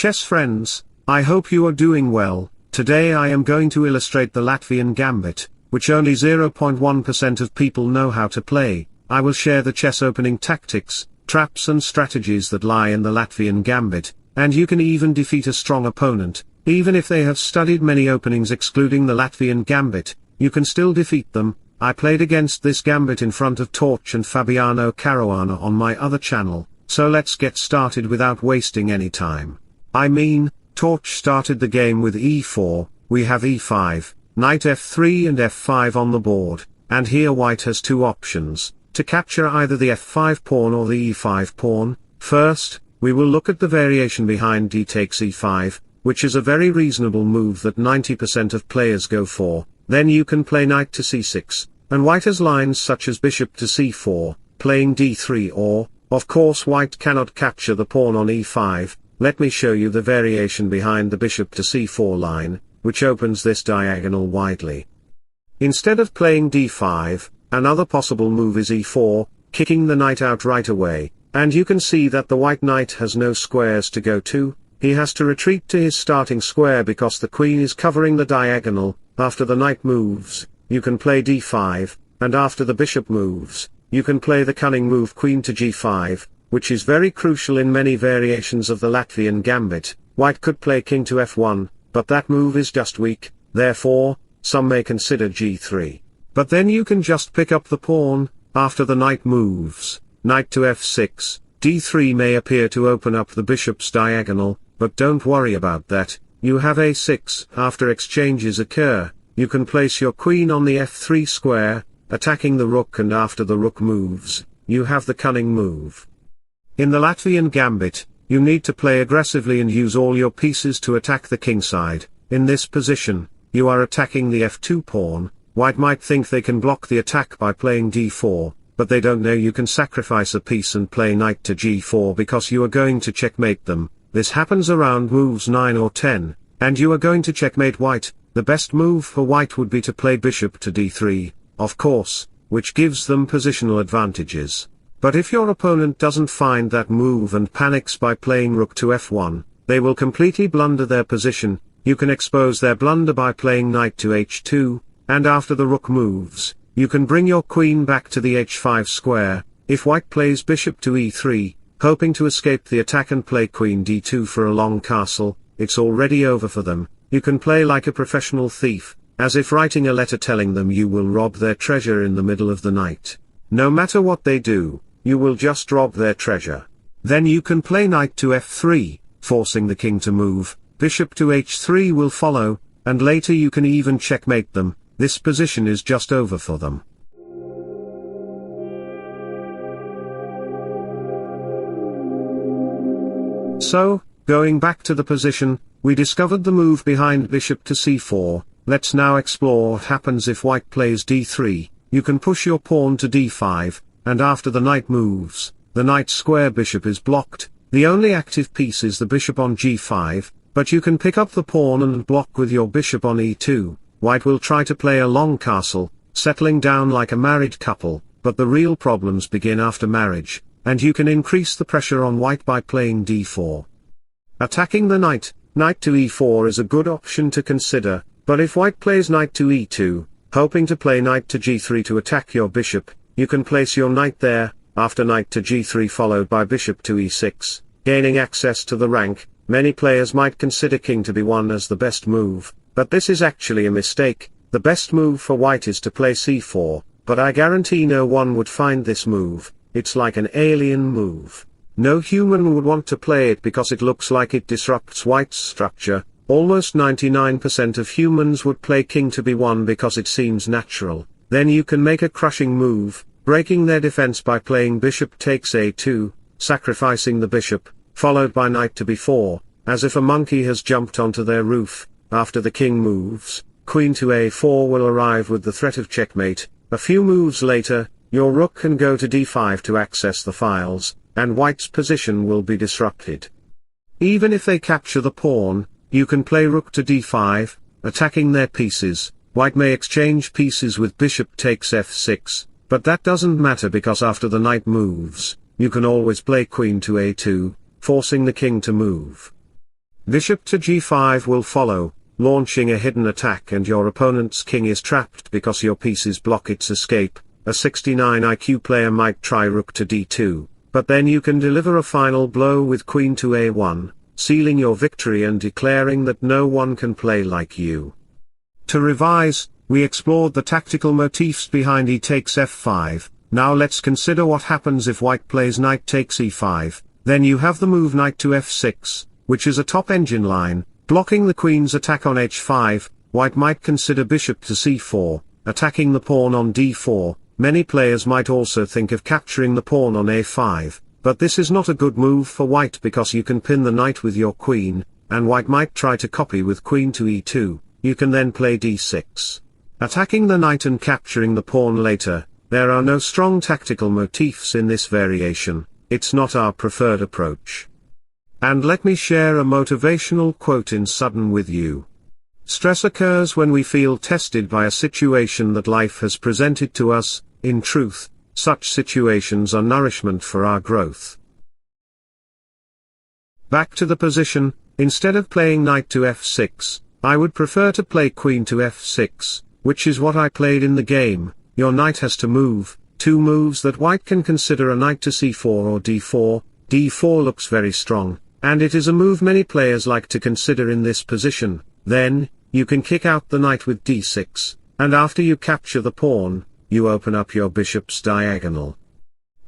Chess friends, I hope you are doing well. Today I am going to illustrate the Latvian Gambit, which only 0.1% of people know how to play. I will share the chess opening tactics, traps and strategies that lie in the Latvian Gambit, and you can even defeat a strong opponent, even if they have studied many openings excluding the Latvian Gambit, you can still defeat them. I played against this Gambit in front of Torch and Fabiano Caruana on my other channel, so let's get started without wasting any time. Torch started the game with e4, we have e5, knight f3 and f5 on the board, and here white has two options, to capture either the f5 pawn or the e5 pawn. First, we will look at the variation behind d takes e5, which is a very reasonable move that 90% of players go for. Then you can play knight to c6, and white has lines such as bishop to c4, playing d3 or, of course white cannot capture the pawn on e5. Let me show you the variation behind the bishop to c4 line, which opens this diagonal widely. Instead of playing d5, another possible move is e4, kicking the knight out right away, and you can see that the white knight has no squares to go to. He has to retreat to his starting square because the queen is covering the diagonal. After the knight moves, you can play d5, and after the bishop moves, you can play the cunning move queen to g5, which is very crucial in many variations of the Latvian Gambit. White could play king to f1, but that move is just weak, therefore, some may consider g3. But then you can just pick up the pawn. After the knight moves, knight to f6, d3 may appear to open up the bishop's diagonal, but don't worry about that. You have a6. After exchanges occur, you can place your queen on the f3 square, attacking the rook, and after the rook moves, you have the cunning move. In the Latvian Gambit, you need to play aggressively and use all your pieces to attack the king side. In this position, you are attacking the f2 pawn. White might think they can block the attack by playing d4, but they don't know you can sacrifice a piece and play knight to g4 because you are going to checkmate them. This happens around moves 9 or 10, and you are going to checkmate white. The best move for white would be to play bishop to d3, of course, which gives them positional advantages. But if your opponent doesn't find that move and panics by playing rook to f1, they will completely blunder their position. You can expose their blunder by playing knight to h2, and after the rook moves, you can bring your queen back to the h5 square. If white plays bishop to e3, hoping to escape the attack and play queen d2 for a long castle, it's already over for them. You can play like a professional thief, as if writing a letter telling them you will rob their treasure in the middle of the night. No matter what they do, you will just rob their treasure. Then you can play knight to f3, forcing the king to move. Bishop to h3 will follow, and later you can even checkmate them. This position is just over for them. So, going back to the position, we discovered the move behind bishop to c4. Let's now explore what happens if white plays d3. You can push your pawn to d5, and after the knight moves, the knight square bishop is blocked. The only active piece is the bishop on g5, but you can pick up the pawn and block with your bishop on e2. White will try to play a long castle, settling down like a married couple, but the real problems begin after marriage, and you can increase the pressure on white by playing d4. Attacking the knight to e4 is a good option to consider, but if white plays knight to e2, hoping to play knight to g3 to attack your bishop, you can place your knight there. After knight to g3 followed by bishop to e6, gaining access to the rank. Many players might consider king to b1 as the best move, but this is actually a mistake. The best move for white is to play c4, but I guarantee no one would find this move. It's like an alien move. No human would want to play it because it looks like it disrupts white's structure. Almost 99% of humans would play king to b1 because it seems natural. Then you can make a crushing move, breaking their defense by playing bishop takes a2, sacrificing the bishop, followed by knight to b4, as if a monkey has jumped onto their roof. After the king moves, queen to a4 will arrive with the threat of checkmate. A few moves later, your rook can go to d5 to access the files, and white's position will be disrupted. Even if they capture the pawn, you can play rook to d5, attacking their pieces. White may exchange pieces with bishop takes f6, but that doesn't matter because after the knight moves, you can always play queen to a2, forcing the king to move. Bishop to g5 will follow, launching a hidden attack, and your opponent's king is trapped because your pieces block its escape. A 69 IQ player might try rook to d2, but then you can deliver a final blow with queen to a1, sealing your victory and declaring that no one can play like you. To revise, we explored the tactical motifs behind e takes f5, now let's consider what happens if white plays knight takes e5, then you have the move knight to f6, which is a top engine line, blocking the queen's attack on h5, white might consider bishop to c4, attacking the pawn on d4, many players might also think of capturing the pawn on a5, but this is not a good move for white because you can pin the knight with your queen, and white might try to copy with queen to e2, you can then play d6. Attacking the knight and capturing the pawn later, there are no strong tactical motifs in this variation, it's not our preferred approach. And let me share a motivational quote in sudden with you. Stress occurs when we feel tested by a situation that life has presented to us. In truth, such situations are nourishment for our growth. Back to the position, instead of playing knight to f6, I would prefer to play queen to f6, which is what I played in the game. Your knight has to move, two moves that white can consider a knight to c4 or d4, d4 looks very strong, and it is a move many players like to consider in this position. Then, you can kick out the knight with d6, and after you capture the pawn, you open up your bishop's diagonal.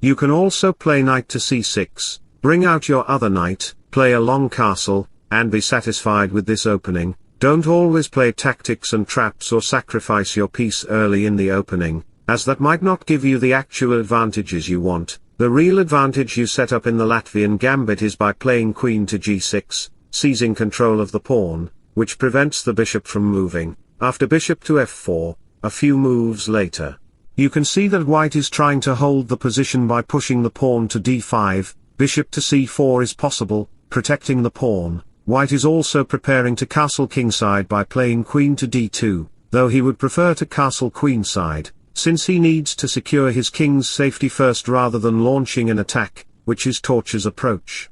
You can also play knight to c6, bring out your other knight, play a long castle, and be satisfied with this opening. Don't always play tactics and traps or sacrifice your piece early in the opening, as that might not give you the actual advantages you want. The real advantage you set up in the Latvian Gambit is by playing queen to g6, seizing control of the pawn, which prevents the bishop from moving. After bishop to f4, a few moves later, you can see that white is trying to hold the position by pushing the pawn to d5, bishop to c4 is possible, protecting the pawn. White is also preparing to castle kingside by playing queen to d2, though he would prefer to castle queenside, since he needs to secure his king's safety first rather than launching an attack, which is Torch's approach.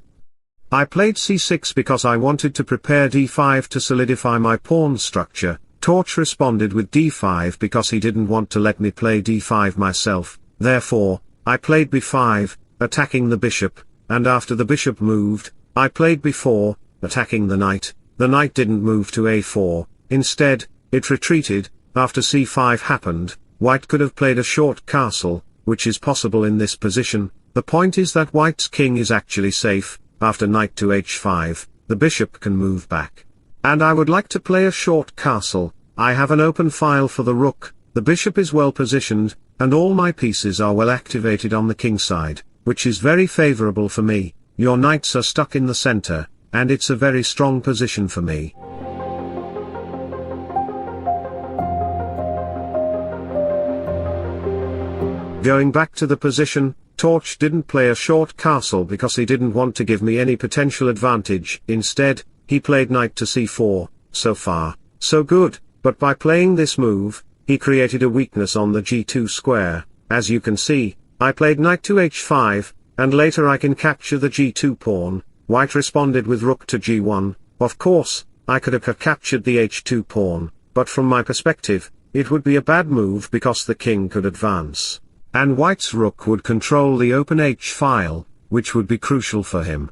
I played c6 because I wanted to prepare d5 to solidify my pawn structure. Torch responded with d5 because he didn't want to let me play d5 myself, therefore, I played b5, attacking the bishop, and after the bishop moved, I played b4, attacking the knight didn't move to a4, instead, it retreated. After c5 happened, white could have played a short castle, which is possible in this position. The point is that white's king is actually safe. After knight to h5, the bishop can move back. And I would like to play a short castle. I have an open file for the rook, the bishop is well positioned, and all my pieces are well activated on the king side, which is very favorable for me. Your knights are stuck in the center, and it's a very strong position for me. Going back to the position, Torch didn't play a short castle because he didn't want to give me any potential advantage. Instead, he played knight to c4, so far, so good, but by playing this move, he created a weakness on the g2 square. As you can see, I played knight to h5, and later I can capture the g2 pawn. White responded with rook to g1, of course, I could have captured the h2 pawn, but from my perspective, it would be a bad move because the king could advance. And white's rook would control the open h file, which would be crucial for him.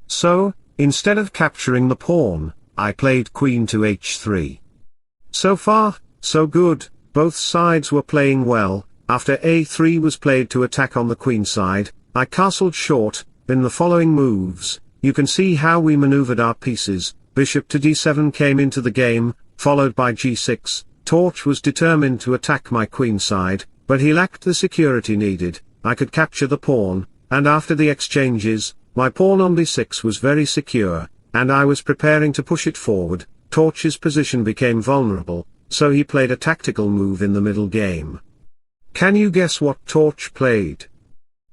So, instead of capturing the pawn, I played queen to h3. So far, so good, both sides were playing well. After a3 was played to attack on the queen side, I castled short. In the following moves, you can see how we maneuvered our pieces. Bishop to d7 came into the game, followed by g6. Torch was determined to attack my queen side, but he lacked the security needed. I could capture the pawn, and after the exchanges, my pawn on b6 was very secure, and I was preparing to push it forward. Torch's position became vulnerable, so he played a tactical move in the middle game. Can you guess what Torch played?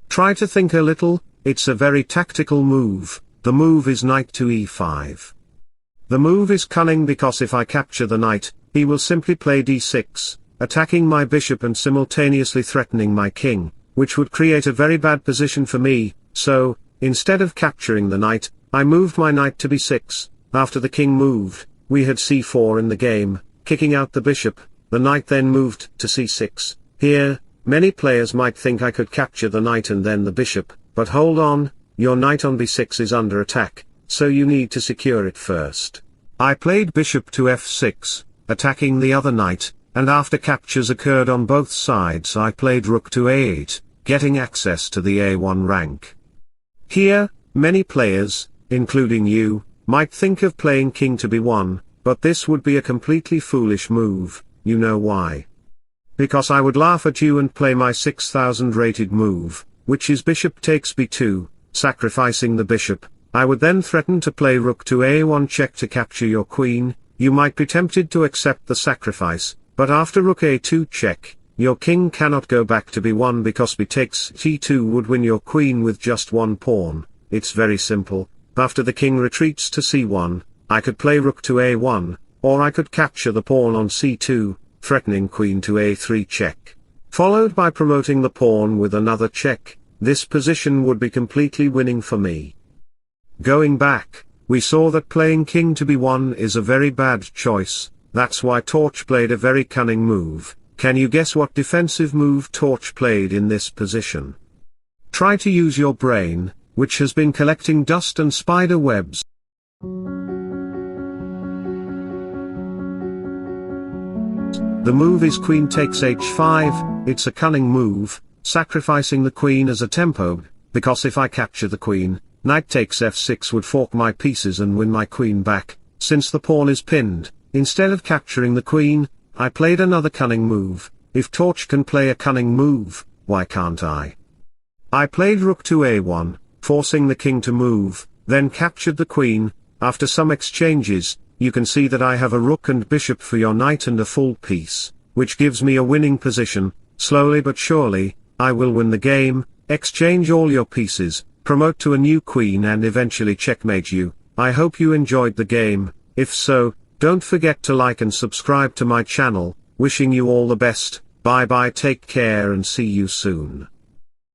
Try to think a little. It's a very tactical move. The move is knight to e5. The move is cunning because if I capture the knight, he will simply play d6, attacking my bishop and simultaneously threatening my king, which would create a very bad position for me. So, instead of capturing the knight, I moved my knight to b6, After the king moved, we had c4 in the game, kicking out the bishop. The knight then moved to c6. Here, many players might think I could capture the knight and then the bishop, but hold on, your knight on b6 is under attack, so you need to secure it first. I played bishop to f6, attacking the other knight, and after captures occurred on both sides I played rook to a8, getting access to the a1 rank. Here, many players, including you, might think of playing king to b1, but this would be a completely foolish move. You know why? Because I would laugh at you and play my 6000 rated move, which is bishop takes b2, sacrificing the bishop. I would then threaten to play rook to a1 check to capture your queen. You might be tempted to accept the sacrifice, but after rook a2 check, your king cannot go back to b1 because b takes c2 would win your queen with just one pawn. It's very simple. After the king retreats to c1, I could play rook to a1, or I could capture the pawn on c2, threatening queen to a3 check. Followed by promoting the pawn with another check. This position would be completely winning for me. Going back, we saw that playing king to b1 is a very bad choice. That's why Torch played a very cunning move. Can you guess what defensive move Torch played in this position? Try to use your brain, which has been collecting dust and spider webs. The move is queen takes h5, it's a cunning move, sacrificing the queen as a tempo, because if I capture the queen, knight takes f6 would fork my pieces and win my queen back, since the pawn is pinned. Instead of capturing the queen, I played another cunning move. If Torch can play a cunning move, why can't I? I played rook to a1, forcing the king to move, then captured the queen. After some exchanges, you can see that I have a rook and bishop for your knight and a full piece, which gives me a winning position. Slowly but surely, I will win the game, exchange all your pieces, promote to a new queen and eventually checkmate you. I hope you enjoyed the game. If so, don't forget to like and subscribe to my channel. Wishing you all the best. Bye bye, take care and see you soon.